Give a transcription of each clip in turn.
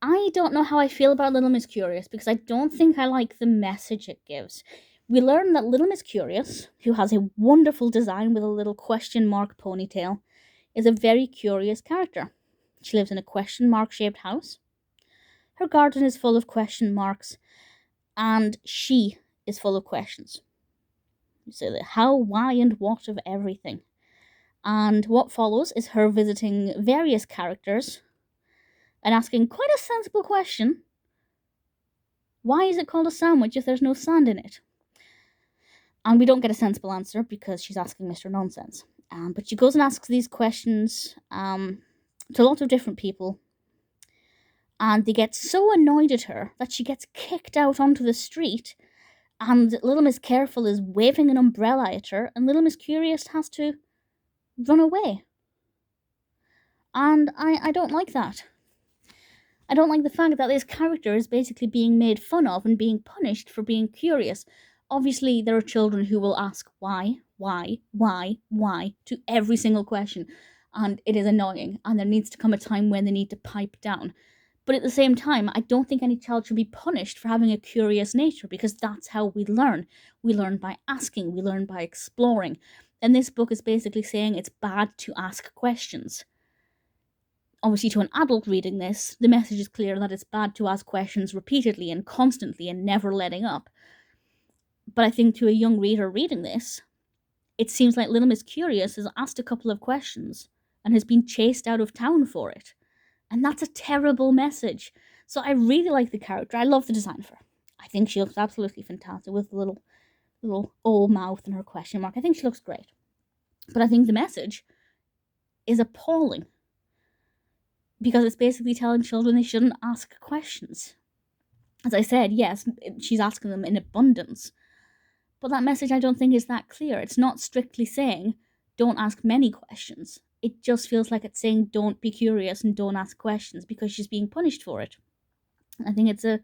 I don't know how I feel about Little Miss Curious because I don't think I like the message it gives. We learn that Little Miss Curious, who has a wonderful design with a little question mark ponytail, is a very curious character. She lives in a question mark shaped house. Her garden is full of question marks, and she is full of questions. So the how, why, and what of everything. And what follows is her visiting various characters and asking quite a sensible question. Why is it called a sandwich if there's no sand in it? And we don't get a sensible answer because she's asking Mr. Nonsense. But she goes and asks these questions to a lot of different people. And they get so annoyed at her that she gets kicked out onto the street. And Little Miss Careful is waving an umbrella at her. And Little Miss Curious has to run away. And I don't like that. I don't like the fact that this character is basically being made fun of and being punished for being curious. Obviously, there are children who will ask why to every single question, and it is annoying, and there needs to come a time when they need to pipe down. But at the same time, I don't think any child should be punished for having a curious nature, because that's how we learn. We learn by asking, we learn by exploring. And this book is basically saying it's bad to ask questions. Obviously, to an adult reading this, the message is clear that it's bad to ask questions repeatedly and constantly and never letting up. But I think to a young reader reading this, it seems like Little Miss Curious has asked a couple of questions and has been chased out of town for it. And that's a terrible message. So I really like the character. I love the design of her. I think she looks absolutely fantastic with the little old mouth and her question mark. I think she looks great. But I think the message is appalling, because it's basically telling children they shouldn't ask questions. As I said, yes, she's asking them in abundance, but that message I don't think is that clear. It's not strictly saying don't ask many questions. It just feels like it's saying don't be curious and don't ask questions because she's being punished for it. I think it's a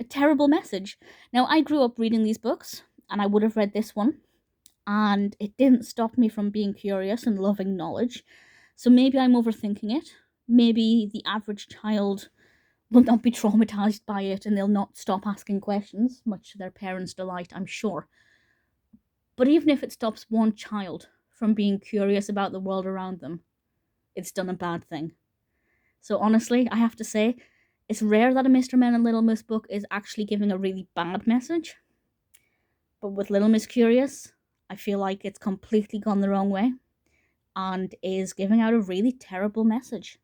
terrible message. Now, I grew up reading these books, and I would have read this one, and it didn't stop me from being curious and loving knowledge. So maybe I'm overthinking it. Maybe the average child will not be traumatized by it and they'll not stop asking questions, much to their parents' delight, I'm sure. But even if it stops one child from being curious about the world around them, it's done a bad thing. So honestly, I have to say, it's rare that a Mr. Men and Little Miss book is actually giving a really bad message. But with Little Miss Curious, I feel like it's completely gone the wrong way and is giving out a really terrible message.